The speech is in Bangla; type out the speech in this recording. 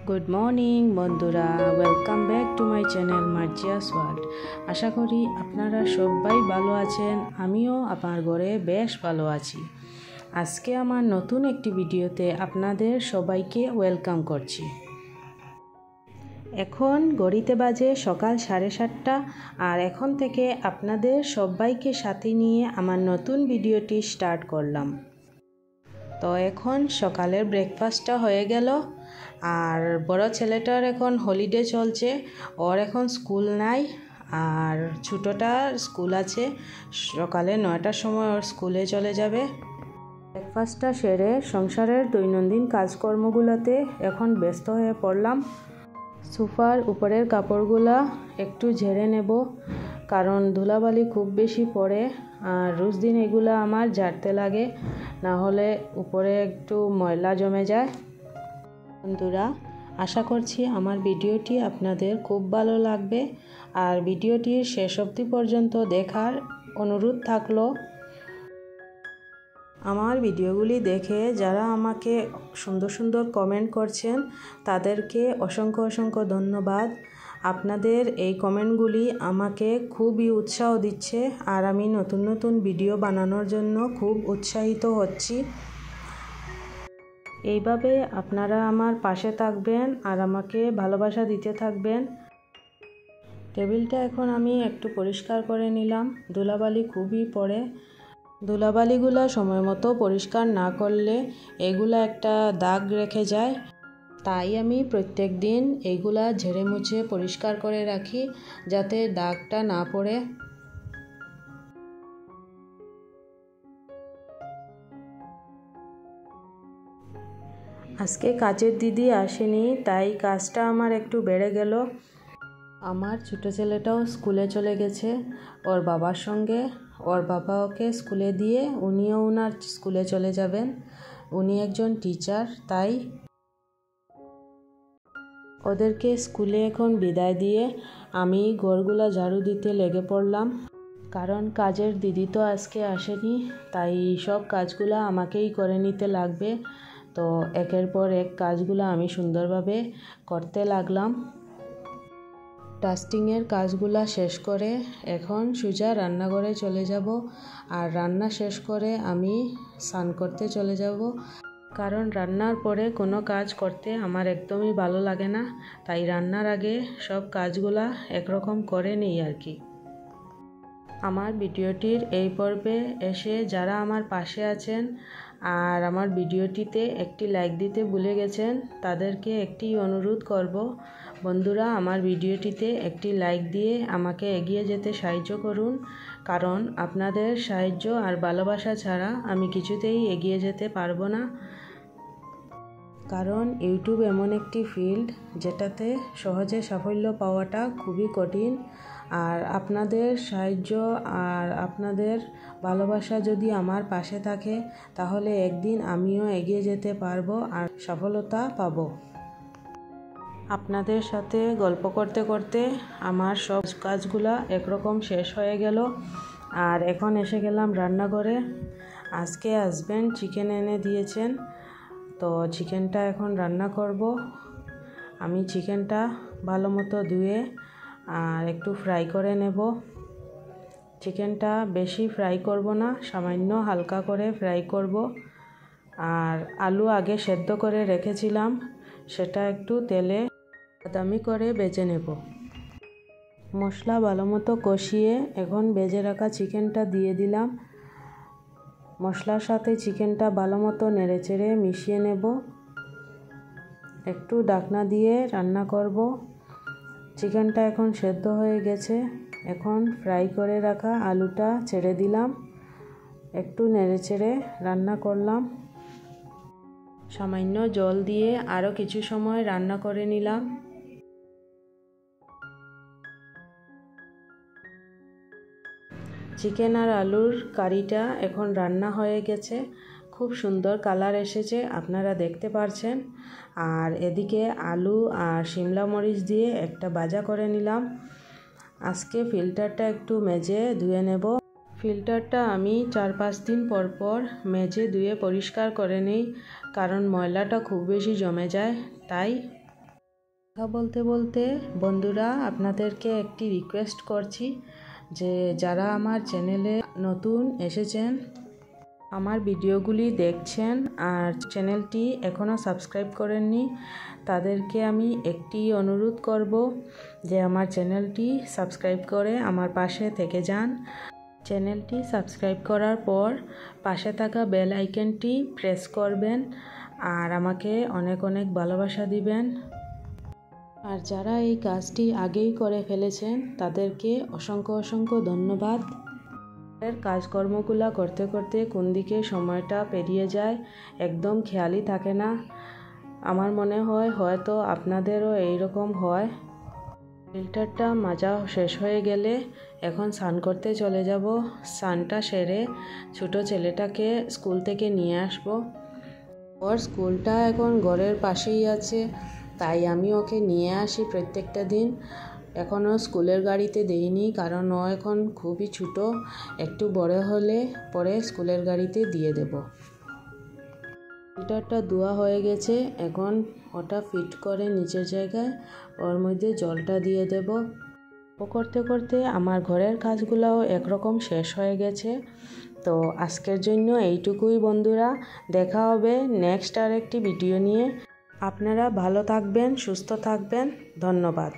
গুড মর্নিং বন্ধুরা, welcome back to my channel Marzia's world. আশা করি আপনারা সবাই ভালো আছেন। আমিও আমার ঘরে বেশ ভালো আছি। আজকে আমার নতুন একটি ভিডিওতে আপনাদের সবাইকে ওয়েলকাম করছি। এখন ঘড়িতে বাজে সকাল 7:30 আর এখন থেকে আপনাদের সবাইকে সাথে নিয়ে আমার নতুন ভিডিওটি স্টার্ট করলাম। তো এখন সকালের ব্রেকফাস্টটা হয়ে গেল। আর বড় ছেলেটার এখন হলিডে চলছে, ওর এখন স্কুল নাই। আর ছোটোটার স্কুল আছে, সকালে 9টার সময় ওর স্কুলে চলে যাবে। ব্রেকফাস্টটা সেরে সংসারের দৈনন্দিন কাজকর্মগুলোতে এখন ব্যস্ত হয়ে পড়লাম। সোফার উপরের কাপড়গুলা একটু ঝেড়ে নেব, কারণ ধুলাবালি খুব বেশি পড়ে আর রোজ দিন এগুলা আমার ঝাড়তে লাগে, না হলে উপরে একটু ময়লা জমে যায়। বন্ধুরা, আশা করছি আমার ভিডিওটি আপনাদের খুব ভালো লাগবে আর ভিডিওটির শেষ অবধি পর্যন্ত দেখার অনুরোধ থাকলো। আমার ভিডিওগুলি দেখে যারা আমাকে সুন্দর সুন্দর কমেন্ট করছেন তাদেরকে অসংখ্য ধন্যবাদ। আপনাদের এই কমেন্টগুলি আমাকে খুবই উৎসাহ দিচ্ছে আর আমি নতুন নতুন ভিডিও বানানোর জন্য খুব উৎসাহিত হচ্ছি। এইভাবে আপনারা আমার পাশে থাকবেন আর আমাকে ভালোবাসা দিতে থাকবেন। টেবিলটা এখন আমি একটু পরিষ্কার করে নিলাম, ধুলাবালি খুবই পড়ে। ধুলাবালিগুলো সময় মতো পরিষ্কার না করলে এগুলা একটা দাগ রেখে যায়, তাই আমি প্রত্যেক দিন এগুলা ঝেড়ে মুছে পরিষ্কার করে রাখি যাতে দাগটা না পড়ে। আজকে কাজের দিদি আসেনি, তাই কাজটা আমার একটু বেড়ে গেল। আমার ছোটো ছেলেটাও স্কুলে চলে গেছে ওর বাবার সঙ্গে। ওর বাবা ওকে স্কুলে দিয়ে উনিও ওনার স্কুলে চলে যাবেন। উনি একজন টিচার, তাই ওদেরকে স্কুলে এখন বিদায় দিয়ে আমি ঘরগুলা ঝাড়ু দিতে লেগে পড়লাম। কারণ কাজের দিদি তো আজকে আসেনি, তাই সব কাজগুলা আমাকেই করে নিতে লাগবে। তো একের পর এক কাজগুলো আমি সুন্দরভাবে করতে লাগলাম। ডাস্টিংয়ের কাজগুলো শেষ করে এখন সোজা রান্নাঘরে চলে যাব আর রান্না শেষ করে আমি স্নান করতে চলে যাব। কারণ রান্নার পরে কোনো কাজ করতে আমার একদমই ভালো লাগে না, তাই রান্নার আগে সব কাজগুলা একরকম করে নিই আর কি। আমার ভিডিওটির এই পর্বে এসে যারা আমার পাশে আছেন আর আমার ভিডিওটিতে একটি লাইক দিতে ভুলে গেছেন তাদেরকে একটি অনুরোধ করব, বন্ধুরা আমার ভিডিওটিতে একটি লাইক দিয়ে আমাকে এগিয়ে যেতে সাহায্য করুন। কারণ আপনাদের সাহায্য আর ভালোবাসা ছাড়া আমি কিছুতেই এগিয়ে যেতে পারবো না। কারণ ইউটিউব এমন একটি ফিল্ড যেটাতে সহজে সাফল্য পাওয়াটা খুবই কঠিন। আর আপনাদের সাহায্য আর আপনাদের ভালোবাসা যদি আমার পাশে থাকে তাহলে একদিন আমিও এগিয়ে যেতে পারবো আর সফলতা পাবো। আপনাদের সাথে গল্প করতে করতে আমার সব কাজগুলা একরকম শেষ হয়ে গেল আর এখন এসে গেলাম রান্নাঘরে। আজকে হাজব্যান্ড চিকেন এনে দিয়েছেন, তো চিকেনটা এখন রান্না করব। আমি চিকেনটা ভালো মতো ধুয়ে আর একটু ফ্রাই করে নেব। চিকেনটা বেশি ফ্রাই করব না, সামান্য হালকা করে ফ্রাই করব। আর আলু আগে সেদ্ধ করে রেখেছিলাম, সেটা একটু তেলে বাদামি করে ভেজে নেব। মশলা ভালো মতো কষিয়ে এখন ভেজে রাখা চিকেনটা দিয়ে দিলাম। মশলার সাথে চিকেনটা ভালো মতো নেড়েচেড়ে মিশিয়ে নেব। একটু ঢাকনা দিয়ে রান্না করব। চিকেনটা এখন সেদ্ধ হয়ে গেছে, এখন ফ্রাই করে রাখা আলুটা ছেড়ে দিলাম। একটু নেড়েচেড়ে রান্না করলাম। সামান্য জল দিয়ে আরও কিছু সময় রান্না করে নিলাম। চিকেন আর আলুর কারিটা এখন রান্না হয়ে গেছে, খুব সুন্দর কালার এসেছে, আপনারা দেখতে পারছেন। আর এদিকে আলু আর শিমলা মরিচ দিয়ে একটা ভাজা করে নিলাম। আজকে ফিল্টারটা একটু মেজে ধুয়ে নেব। ফিল্টারটা আমি 4-5 দিন পর পর মেজে ধুয়ে পরিষ্কার করে নিই, কারণ ময়লাটা খুব বেশি জমে যায়। তাই কথা বলতে বলতে বন্ধুরা আপনাদেরকে একটি রিকোয়েস্ট করছি যে যারা আমার চ্যানেলে নতুন এসেছেন, আমার ভিডিওগুলি দেখছেন আর চ্যানেলটি এখনও সাবস্ক্রাইব করেননি, তাদেরকে আমি একটি অনুরোধ করব যে আমার চ্যানেলটি সাবস্ক্রাইব করে আমার পাশে থেকে যান। চ্যানেলটি সাবস্ক্রাইব করার পর পাশে থাকা বেল আইকনটি প্রেস করবেন আর আমাকে অনেক অনেক ভালোবাসা দিবেন। আর যারা এই কাজটি আগেই করে ফেলেছেন তাদেরকে অসংখ্য অসংখ্য ধন্যবাদ। কাজকর্মগুলো করতে করতে কোন দিকে সময়টা পেরিয়ে যায় একদম খেয়ালই থাকে না। আমার মনে হয় হয়তো আপনাদেরও এইরকম হয়। ফিল্টারটা মাজা শেষ হয়ে গেলে এখন স্নান করতে চলে যাব। স্নানটা সেরে ছোটো ছেলেটাকে স্কুল থেকে নিয়ে আসব। ওর স্কুলটা এখন ঘরের পাশেই আছে, তাই আমি ওকে নিয়ে আসি প্রত্যেকটা দিন। এখনও স্কুলের গাড়িতে দেইনি কারণ ও এখন খুবই ছোটো, একটু বড় হলে পরে স্কুলের গাড়িতে দিয়ে দেব। ফিল্টারটা ধোয়া হয়ে গেছে, এখন ওটা ফিট করে নিচের জায়গায় ওর মধ্যে জলটা দিয়ে দেব। করতে করতে আমার ঘরের কাজগুলোও একরকম শেষ হয়ে গেছে। তো আজকের জন্য এইটুকুই বন্ধুরা, দেখা হবে নেক্সট আর একটি ভিডিও নিয়ে। আপনারা ভালো থাকবেন, সুস্থ থাকবেন, ধন্যবাদ।